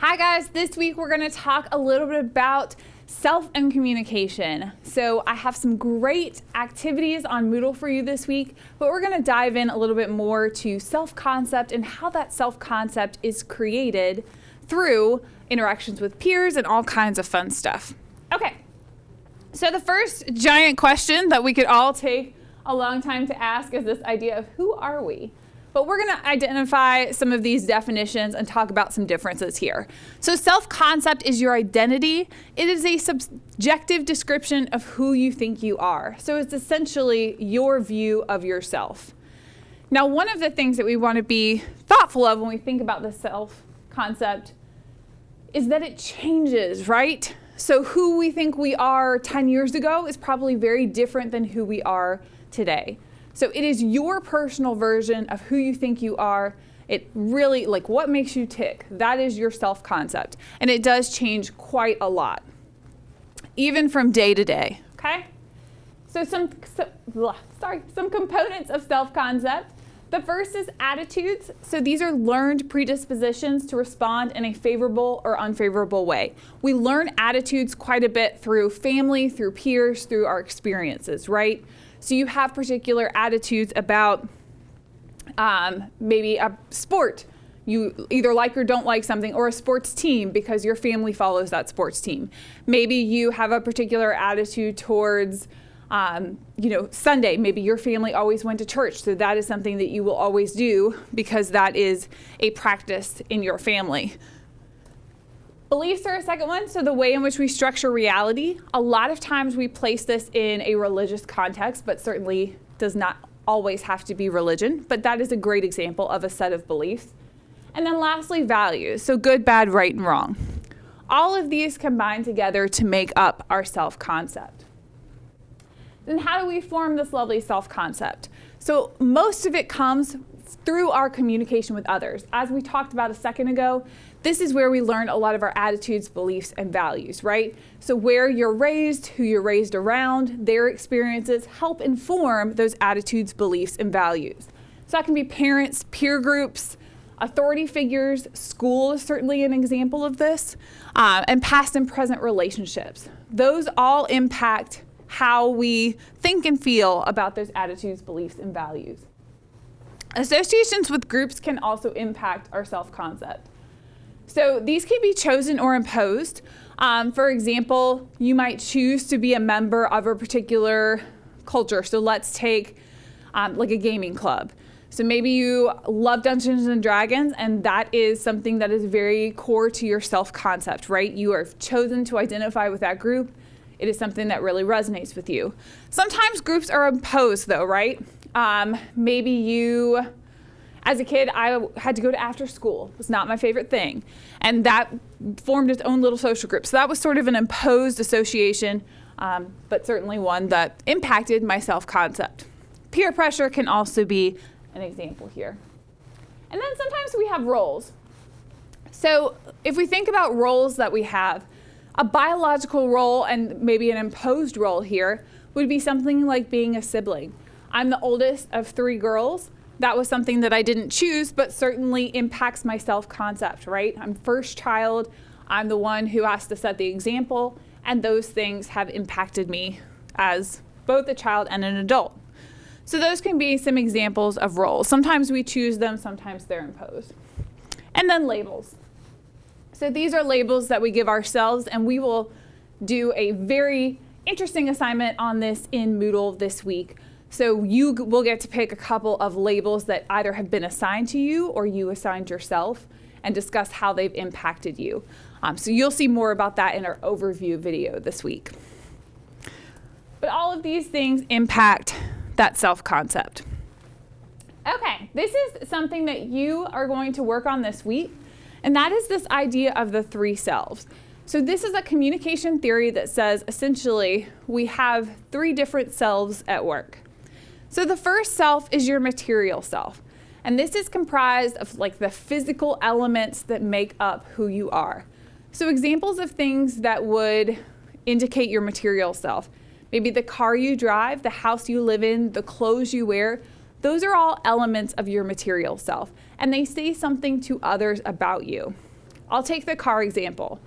Hi guys, this week we're going to talk a little bit about self and communication. So I have some great activities on Moodle for you this week, but we're going to dive in a little bit more to self-concept and how that self-concept is created through interactions with peers and all kinds of fun stuff. Okay, so the first giant question that we could all take a long time to ask is this idea of who are we? But we're going to identify some of these definitions and talk about some differences here. So self-concept is your identity. It is a subjective description of who you think you are. So it's essentially your view of yourself. Now, one of the things that we want to be thoughtful of when we think about the self-concept is that it changes, right? So who we think we are 10 years ago is probably very different than who we are today. So it is your personal version of who you think you are. It really, like, what makes you tick? That is your self-concept. And it does change quite a lot, even from day to day, okay? So some components of self-concept. The first is attitudes. So these are learned predispositions to respond in a favorable or unfavorable way. We learn attitudes quite a bit through family, through peers, through our experiences, right? So you have particular attitudes about maybe a sport. You either like or don't like something, or a sports team because your family follows that sports team. Maybe you have a particular attitude towards, Sunday. Maybe your family always went to church, so that is something that you will always do because that is a practice in your family. Beliefs are a second one, so the way in which we structure reality. A lot of times we place this in a religious context, but certainly does not always have to be religion, but that is a great example of a set of beliefs. And then lastly, values, so good, bad, right, and wrong. All of these combine together to make up our self-concept. Then how do we form this lovely self-concept? So most of it comes through our communication with others. As we talked about a second ago, this is where we learn a lot of our attitudes, beliefs, and values, right? So where you're raised, who you're raised around, their experiences help inform those attitudes, beliefs, and values. So that can be parents, peer groups, authority figures. School is certainly an example of this, and past and present relationships. Those all impact how we think and feel about those attitudes, beliefs, and values. Associations with groups can also impact our self-concept. So these can be chosen or imposed. For example, you might choose to be a member of a particular culture. So let's take like a gaming club. So maybe you love Dungeons and Dragons, and that is something that is very core to your self-concept, right? You have chosen to identify with that group. It is something that really resonates with you. Sometimes groups are imposed though, right? Maybe you, as a kid, I had to go to after school. It was not my favorite thing. And that formed its own little social group. So that was sort of an imposed association, but certainly one that impacted my self-concept. Peer pressure can also be an example here. And then sometimes we have roles. So if we think about roles that we have, a biological role and maybe an imposed role here would be something like being a sibling. I'm the oldest of 3 girls. That was something that I didn't choose, but certainly impacts my self-concept, right? I'm first child. I'm the one who has to set the example, and those things have impacted me as both a child and an adult. So those can be some examples of roles. Sometimes we choose them, sometimes they're imposed. And then labels. So these are labels that we give ourselves, and we will do a very interesting assignment on this in Moodle this week. So you will get to pick a couple of labels that either have been assigned to you or you assigned yourself and discuss how they've impacted you. So you'll see more about that in our overview video this week. But all of these things impact that self-concept. Okay, this is something that you are going to work on this week, and that is this idea of the 3 selves. So this is a communication theory that says essentially we have 3 different selves at work. So the first self is your material self. And this is comprised of like the physical elements that make up who you are. So examples of things that would indicate your material self. Maybe the car you drive, the house you live in, the clothes you wear. Those are all elements of your material self, and they say something to others about you. I'll take the car example.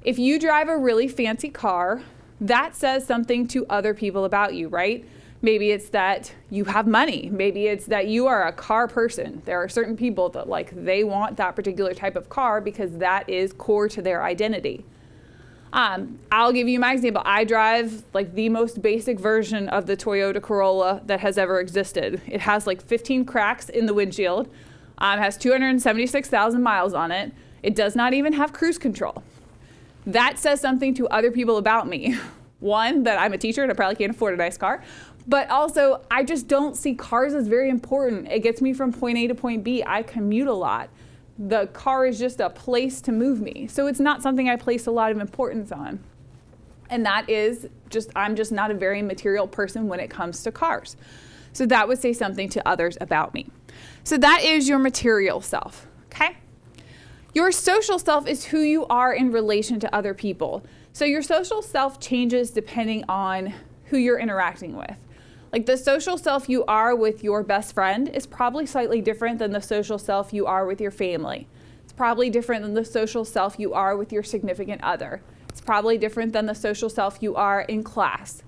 If you drive a really fancy car, that says something to other people about you, right? Maybe it's that you have money. Maybe it's that you are a car person. There are certain people that they want that particular type of car because that is core to their identity. I'll give you my example. I drive the most basic version of the Toyota Corolla that has ever existed. It has 15 cracks in the windshield. Has 276,000 miles on it. It does not even have cruise control. That says something to other people about me. One, that I'm a teacher and I probably can't afford a nice car. But also, I just don't see cars as very important. It gets me from point A to point B. I commute a lot. The car is just a place to move me. So it's not something I place a lot of importance on. And that is I'm just not a very material person when it comes to cars. So that would say something to others about me. So that is your material self, okay? Your social self is who you are in relation to other people. So your social self changes depending on who you're interacting with. The social self you are with your best friend is probably slightly different than the social self you are with your family. It's probably different than the social self you are with your significant other. It's probably different than the social self you are in class.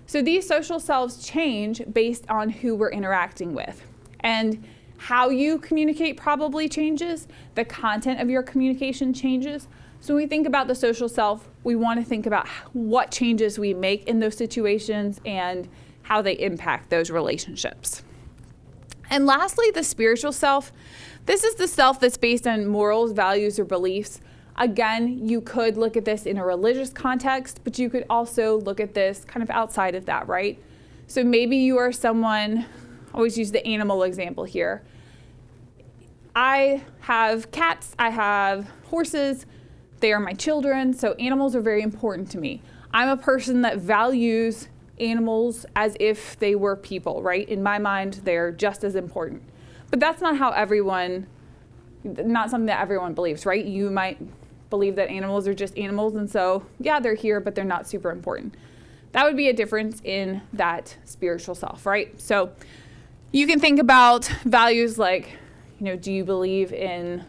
So these social selves change based on who we're interacting with. And how you communicate probably changes. The content of your communication changes. So when we think about the social self, we want to think about what changes we make in those situations and how they impact those relationships. And lastly, the spiritual self. This is the self that's based on morals, values, or beliefs. Again, you could look at this in a religious context, but you could also look at this kind of outside of that, right? So maybe you are someone, I always use the animal example here. I have cats, I have horses, they are my children, so animals are very important to me. I'm a person that values animals as if they were people, right? In my mind, they're just as important. But that's not how not something that everyone believes, right? You might believe that animals are just animals, and so, yeah, they're here, but they're not super important. That would be a difference in that spiritual self, right? So you can think about values like, do you believe in,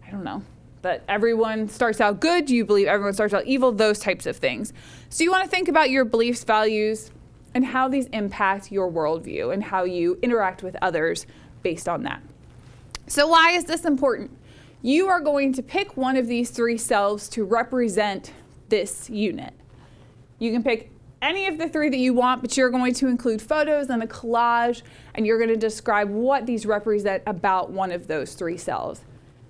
I don't know, that everyone starts out good? Do you believe everyone starts out evil? Those types of things. So you want to think about your beliefs, values, and how these impact your worldview and how you interact with others based on that. So why is this important? You are going to pick one of these three selves to represent this unit. You can pick any of the three that you want, but you're going to include photos and a collage, and you're going to describe what these represent about one of those three selves.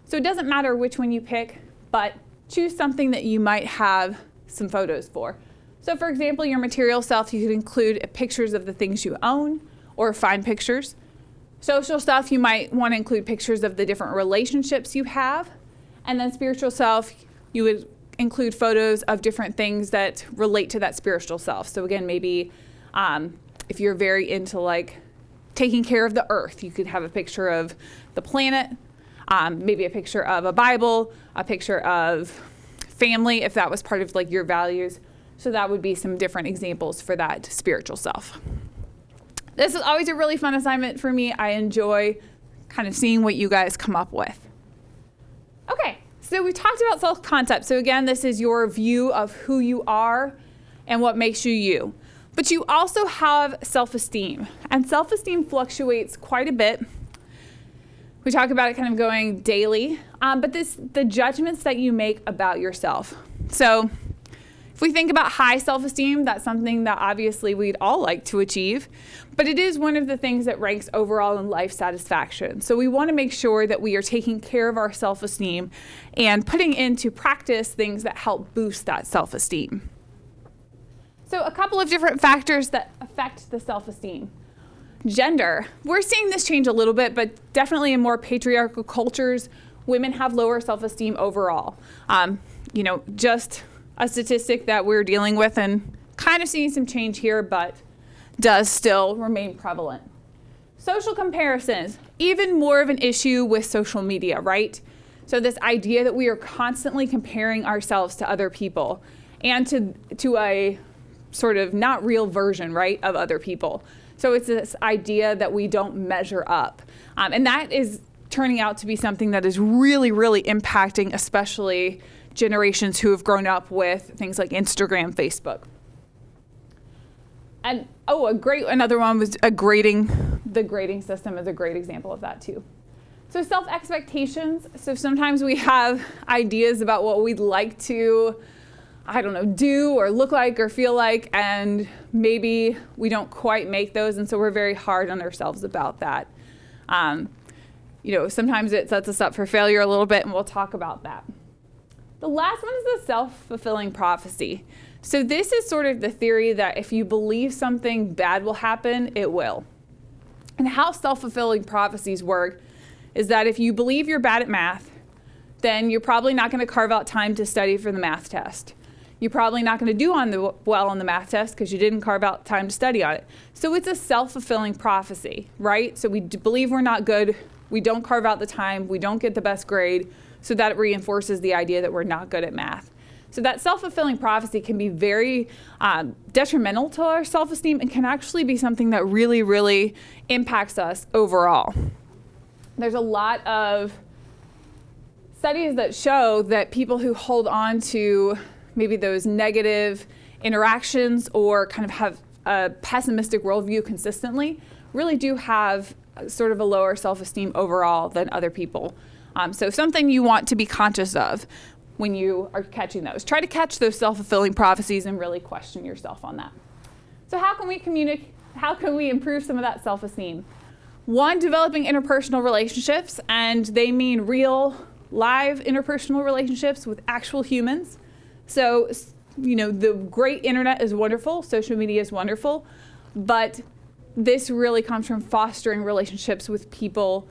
So it doesn't matter which one you pick, but choose something that you might have some photos for. So for example, your material self, you could include pictures of the things you own or find pictures. Social self, you might want to include pictures of the different relationships you have. And then spiritual self, you would include photos of different things that relate to that spiritual self. So again, maybe if you're very into taking care of the earth, you could have a picture of the planet, maybe a picture of a Bible, a picture of family, if that was part of your values. So that would be some different examples for that spiritual self. This is always a really fun assignment for me. I enjoy kind of seeing what you guys come up with. Okay, so we talked about self-concept. So again, this is your view of who you are and what makes you you. But you also have self-esteem, and self-esteem fluctuates quite a bit. We talk about it kind of going daily, but the judgments that you make about yourself. So if we think about high self-esteem, that's something that obviously we'd all like to achieve, but it is one of the things that ranks overall in life satisfaction. So we want to make sure that we are taking care of our self-esteem and putting into practice things that help boost that self-esteem. So a couple of different factors that affect the self-esteem. Gender. We're seeing this change a little bit, but definitely in more patriarchal cultures, women have lower self-esteem overall. Just a statistic that we're dealing with and kind of seeing some change here, but does still remain prevalent. Social comparisons, even more of an issue with social media, right? So this idea that we are constantly comparing ourselves to other people and to a sort of not real version, right, of other people. So it's this idea that we don't measure up. And that is turning out to be something that is really, really impacting, especially generations who have grown up with things like Instagram, Facebook. And another one was the grading system is a great example of that too. So self-expectations. So sometimes we have ideas about what we'd like to, do or look like or feel like, and maybe we don't quite make those, and so we're very hard on ourselves about that. Sometimes it sets us up for failure a little bit, and we'll talk about that. The last one is the self-fulfilling prophecy. So this is sort of the theory that if you believe something bad will happen, it will. And how self-fulfilling prophecies work is that if you believe you're bad at math, then you're probably not going to carve out time to study for the math test. You're probably not going to do well on the math test because you didn't carve out time to study on it. So it's a self-fulfilling prophecy, right? So we believe we're not good, we don't carve out the time, we don't get the best grade, so that reinforces the idea that we're not good at math. So that self-fulfilling prophecy can be very detrimental to our self-esteem and can actually be something that really, really impacts us overall. There's a lot of studies that show that people who hold on to maybe those negative interactions or kind of have a pessimistic worldview consistently really do have sort of a lower self-esteem overall than other people. So something you want to be conscious of when you are catching those. Try to catch those self-fulfilling prophecies and really question yourself on that. So how can we communicate? How can we improve some of that self-esteem? One, developing interpersonal relationships, and they mean real, live interpersonal relationships with actual humans. So, the great internet is wonderful, social media is wonderful, but this really comes from fostering relationships with people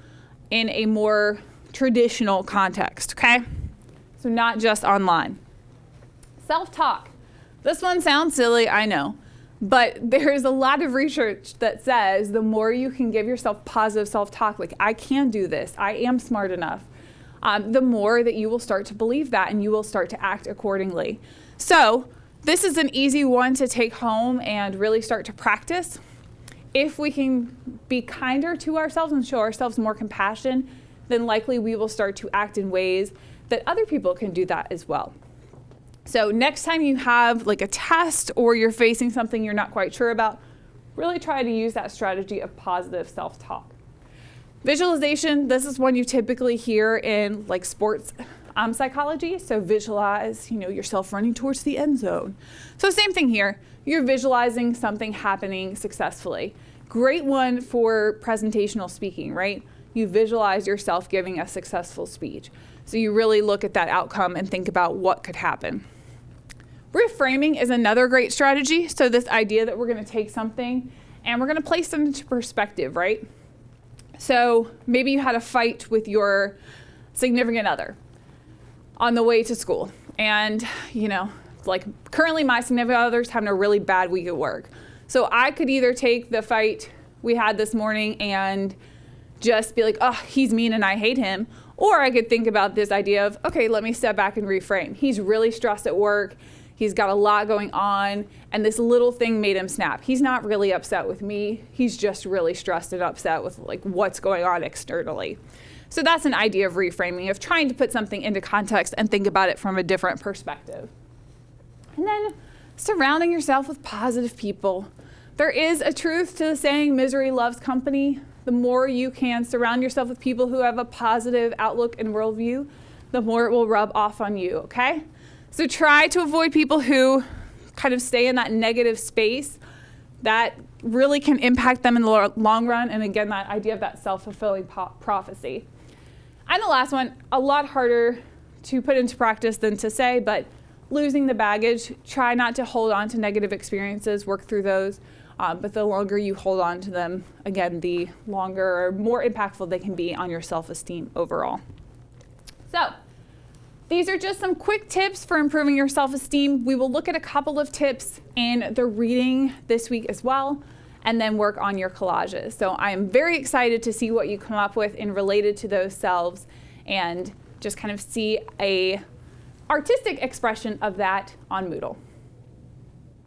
in a more traditional context, okay? So not just online. Self-talk. This one sounds silly, I know, but there's a lot of research that says the more you can give yourself positive self-talk, like I can do this, I am smart enough, the more that you will start to believe that and you will start to act accordingly. So this is an easy one to take home and really start to practice. If we can be kinder to ourselves and show ourselves more compassion, then likely we will start to act in ways that other people can do that as well. So next time you have like a test or you're facing something you're not quite sure about, really try to use that strategy of positive self-talk. Visualization, this is one you typically hear in like sports psychology. So visualize, yourself running towards the end zone. So same thing here. You're visualizing something happening successfully. Great one for presentational speaking, right? You visualize yourself giving a successful speech. So you really look at that outcome and think about what could happen. Reframing is another great strategy. So this idea that we're going to take something and we're going to place it into perspective, right? So maybe you had a fight with your significant other on the way to school. And, like currently my significant other's having a really bad week at work. So I could either take the fight we had this morning and just be like, oh, he's mean and I hate him. Or I could think about this idea of, okay, let me step back and reframe. He's really stressed at work. He's got a lot going on, and this little thing made him snap. He's not really upset with me. He's just really stressed and upset with like what's going on externally. So that's an idea of reframing, of trying to put something into context and think about it from a different perspective. And then surrounding yourself with positive people. There is a truth to the saying, misery loves company. The more you can surround yourself with people who have a positive outlook and worldview, the more it will rub off on you, okay? So try to avoid people who kind of stay in that negative space. That really can impact them in the long run. And again, that idea of that self-fulfilling prophecy. And the last one, a lot harder to put into practice than to say, but losing the baggage. Try not to hold on to negative experiences, work through those. But the longer you hold on to them, again, the longer or more impactful they can be on your self-esteem overall. So these are just some quick tips for improving your self-esteem. We will look at a couple of tips in the reading this week as well, and then work on your collages. So I am very excited to see what you come up with in related to those selves and just kind of see a artistic expression of that on Moodle.